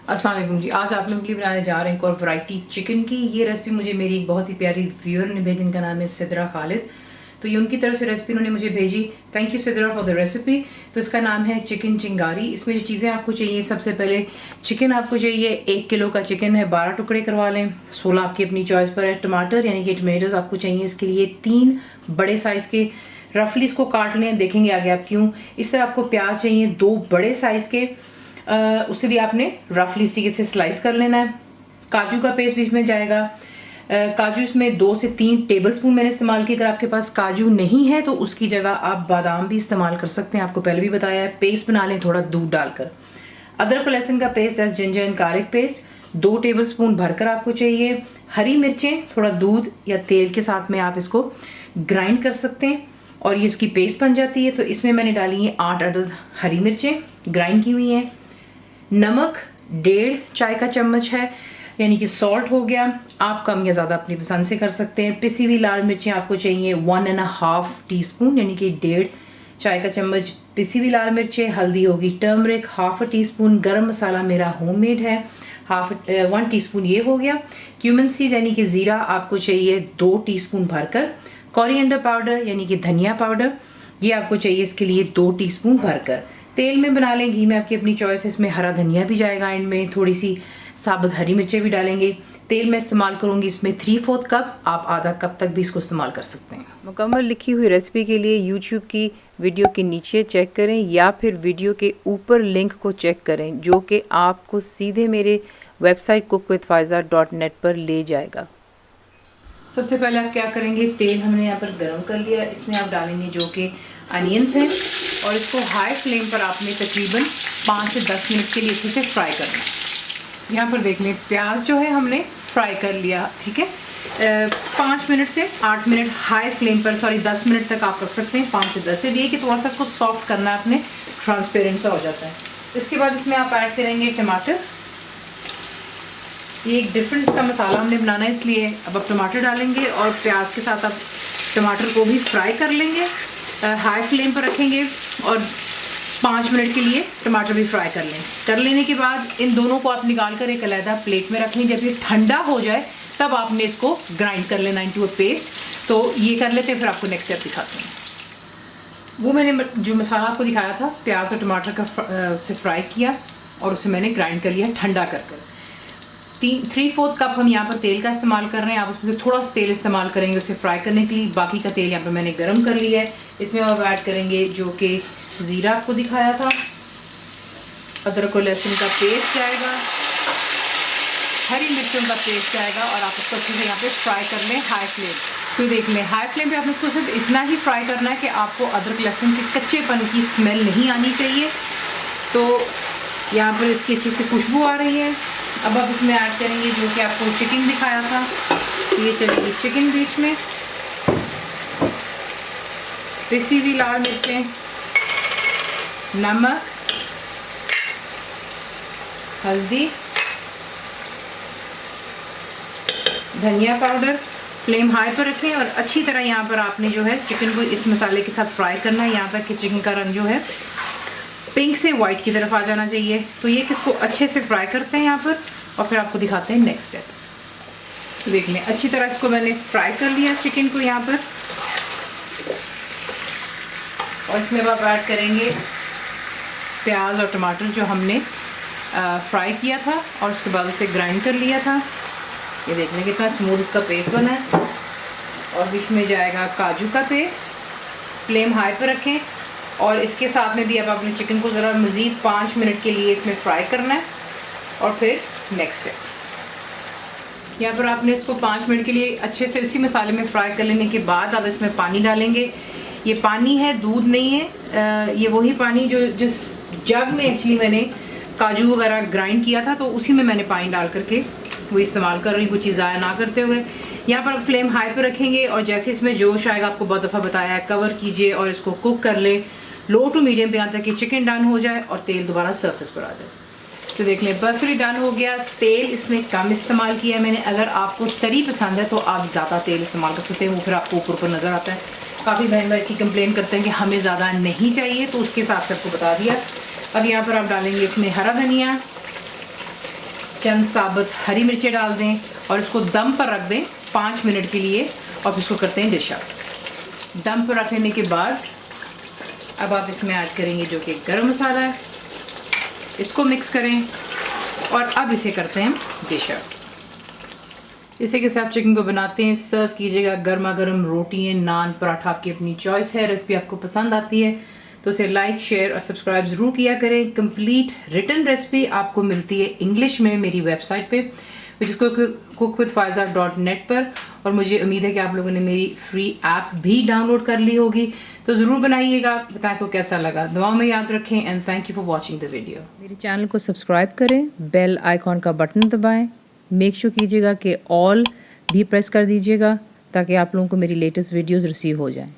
अस्सलाम वालेकुम जी। आज आप लोगों के लिए बनाने जा रहे हैं एक और वैरायटी चिकन की। ये रेसिपी मुझे मेरी एक बहुत ही प्यारी व्यूअर ने भेजी, इनका नाम है सिद्रा खालिद। तो ये उनकी तरफ से रेसिपी उन्होंने मुझे भेजी। Thank you Sidra for the recipe. तो इसका नाम है चिकन चिंगारी। इसमें जो चीज़ें आपको चाहिए, सबसे पहले चिकन आपको चाहिए 1 किलो का चिकन है, 12 टुकड़े करवा लें। 16 आपकी अपनी चॉइस पर है। टमाटर यानी कि टमेटोज आपको चाहिए इसके लिए 3 बड़े साइज़ के, रफली इसको काट लें, देखेंगे आगे आप क्यों। इस तरह आपको प्याज चाहिए 2 बड़े साइज़ के, उसे भी आपने रफली सीके से स्लाइस कर लेना है। काजू का पेस्ट बीच में जाएगा। काजू इसमें 2 से 3 टेबलस्पून मैंने इस्तेमाल किया। अगर आपके पास काजू नहीं है तो उसकी जगह आप बादाम भी इस्तेमाल कर सकते हैं, आपको पहले भी बताया है। पेस्ट बना लें थोड़ा दूध डालकर। अदरक और लहसुन का paste, as ginger and garlic paste 2 tablespoon भरकर आपको चाहिए। हरी मिर्चें थोड़ा दूध या तेल के साथ में आप इसको ग्राइंड कर सकते हैं और ये इसकी पेस्ट बन जाती है। तो इसमें मैंने डाली है 8 अदद हरी मिर्चें ग्राइंड की हुई हैं। नमक 1.5 चाय का चम्मच है, यानी कि सॉल्ट हो गया। आप कम या ज़्यादा अपनी पसंद से कर सकते हैं। पिसी हुई लाल मिर्चें आपको चाहिए 1.5 टीस्पून, यानी कि 1.5 चाय का चम्मच पिसी हुई लाल मिर्चें। हल्दी होगी टर्मरिक 1/2 टीस्पून। गरम मसाला मेरा होममेड है 1 टीस्पून, ये हो गया। क्यूमिन सीड्स यानी कि ज़ीरा आपको चाहिए 2 टीस्पून भरकर। कोरिएंडर पाउडर यानी कि धनिया पाउडर, ये आपको चाहिए इसके लिए 2 टीस्पून भरकर। तेल में बना लें, घी में आपकी अपनी चॉइस है। इसमें हरा धनिया भी जाएगा एंड में, थोड़ी सी साबुत हरी मिर्चें भी डालेंगे। तेल में इस्तेमाल करूंगी इसमें 3/4 कप, आप आधा कप तक भी इसको इस्तेमाल कर सकते हैं। मुकम्मल लिखी हुई रेसिपी के लिए यूट्यूब की वीडियो के नीचे चेक करें या फिर वीडियो के ऊपर लिंक को चेक करें, जो कि आपको सीधे मेरे वेबसाइट cookWithFaiza.net पर ले जाएगा। सबसे पहले आप क्या करेंगे, तेल हमने यहाँ पर गर्म कर लिया। इसमें आप डालेंगे जो कि अनियंस हैं और इसको हाई फ्लेम पर आपने तकरीबन 5 से 10 मिनट के लिए अच्छे से फ्राई करना है। यहाँ पर देख लें, प्याज जो है हमने फ्राई कर लिया, ठीक है। 5 मिनट से 8 मिनट हाई फ्लेम पर, 10 मिनट तक आप रख सकते हैं। 5 से 10 से भी, कि थोड़ा सा इसको सॉफ्ट करना है आपने, ट्रांसपेरेंट सा हो जाता है। इसके बाद इसमें आप ऐड करेंगे टमाटर। ये एक डिफरेंट का मसाला हमने बनाना है, इसलिए अब आप टमाटर डालेंगे और प्याज के साथ आप टमाटर को भी फ्राई कर लेंगे। हाई फ्लेम पर रखेंगे और 5 मिनट के लिए टमाटर भी फ्राई कर लें। कर लेने के बाद इन दोनों को आप निकाल कर एक अलहदा प्लेट में रख लें। जब ये ठंडा हो जाए तब आपने इसको ग्राइंड कर लेना इनटू अ पेस्ट। तो ये कर लेते हैं, फिर आपको नेक्स्ट स्टेप दिखाते हैं। वो मैंने जो मसाला आपको दिखाया था, प्याज और टमाटर का उसे फ्राई किया और उसे मैंने ग्राइंड कर लिया ठंडा कर कर। 3/4 कप हम यहाँ पर तेल का इस्तेमाल कर रहे हैं। आप उसमें से थोड़ा सा तेल इस्तेमाल करेंगे उसे फ्राई करने के लिए। बाकी का तेल यहाँ पर मैंने गर्म कर लिया है। इसमें आप ऐड करेंगे जो कि ज़ीरा आपको दिखाया था, अदरक और लहसुन का पेस्ट जाएगा, हरी मिर्चों का पेस्ट जाएगा और आप उसको अच्छे से यहाँ पे फ्राई कर लें हाई फ्लेम। तो देख लें, हाई फ्लेम पे आपने उसको सिर्फ इतना ही फ्राई करना है कि आपको अदरक लहसुन के कच्चेपन की स्मेल नहीं आनी चाहिए। तो यहाँ पर इसकी अच्छी से खुशबू आ रही है। अब आप इसमें ऐड करेंगे जो कि आपको चिकन दिखाया था, तो ये चलेगी चिकन बीच में। पिसी हुई लाल मिर्चें, नमक, हल्दी, धनिया पाउडर। फ्लेम हाई पर रखें और अच्छी तरह यहाँ पर आपने जो है चिकन को इस मसाले के साथ फ्राई करना है, यहाँ तक कि चिकन का रंग जो है पिंक से वाइट की तरफ आ जाना चाहिए। तो ये किसको अच्छे से फ्राई करते हैं यहाँ पर और फिर आपको दिखाते हैं नेक्स्ट स्टेप। तो देख लें, अच्छी तरह इसको मैंने फ्राई कर लिया चिकन को यहाँ पर। और इसमें आप ऐड करेंगे प्याज और टमाटर जो हमने फ्राई किया था और उसके बाद उसे ग्राइंड कर लिया था। ये देख लें कितना स्मूथ इसका पेस्ट बना है। और बीच में जाएगा काजू का पेस्ट। फ्लेम हाई पर रखें और इसके साथ में भी अब अपने चिकन को ज़रा मज़ीद 5 मिनट के लिए इसमें फ्राई करना है और फिर नेक्स्ट स्टेप। यहाँ पर आपने इसको 5 मिनट के लिए अच्छे से इसी मसाले में फ्राई कर लेने के बाद अब इसमें पानी डालेंगे। ये पानी है, दूध नहीं है। ये वही पानी जो जिस जग में एक्चुअली मैंने काजू वगैरह ग्राइंड किया था, तो उसी में मैंने पानी डाल करके वो इस्तेमाल कर रही हूँ, कुछ चीज़ ज़ाया ना करते हुए। यहाँ पर फ्लेम हाई पर रखेंगे और जैसे इसमें जोश आएगा, आपको बहुत दफ़ा बताया है, कवर कीजिए और इसको कुक कर ले लो टू मीडियम पे, यहाँ तक कि चिकन डन हो जाए और तेल दोबारा सर्फेस पर आ जाए। तो देख लें, परफेक्टली डन हो गया। तेल इसमें कम इस्तेमाल किया है मैंने। अगर आपको तरी पसंद है तो आप ज़्यादा तेल इस्तेमाल कर सकते हैं, वो फिर आपको ऊपर नज़र आता है। काफ़ी बहन भाई इसकी कंप्लेन करते हैं कि हमें ज़्यादा नहीं चाहिए, तो उसके हिसाब से आपको बता दिया। अब यहाँ पर आप डालेंगे इसमें हरा धनिया, चंद साबुत हरी मिर्चें डाल दें और इसको दम पर रख दें 5 मिनट के लिए और फिर इसको करते हैं डिश आउट। दम पर रख लेने के बाद अब आप इसमें ऐड करेंगे जो कि गरम मसाला है, इसको मिक्स करें और अब इसे करते हैं डिश आउट। इसी के साथ चिकन को बनाते हैं, सर्व कीजिएगा गर्मा गर्म रोटियाँ, नान, पराठा, आपकी अपनी चॉइस है। रेसिपी आपको पसंद आती है तो उसे लाइक, शेयर और सब्सक्राइब जरूर किया करें। कंप्लीट रिटन रेसिपी आपको मिलती है इंग्लिश में मेरी वेबसाइट पे विच इज cookwithfaiza.net पर, और मुझे उम्मीद है कि आप लोगों ने मेरी फ्री ऐप भी डाउनलोड कर ली होगी। तो ज़रूर बनाइएगा, बताएं आपको कैसा लगा। दुआओं में याद रखें and thank you for watching the video. मेरे चैनल को सब्सक्राइब करें, बेल आइकॉन का बटन दबाएं, मेक श्योर कीजिएगा कि ऑल भी प्रेस कर दीजिएगा ताकि आप लोगों को मेरी लेटेस्ट वीडियोस रिसीव हो जाएं।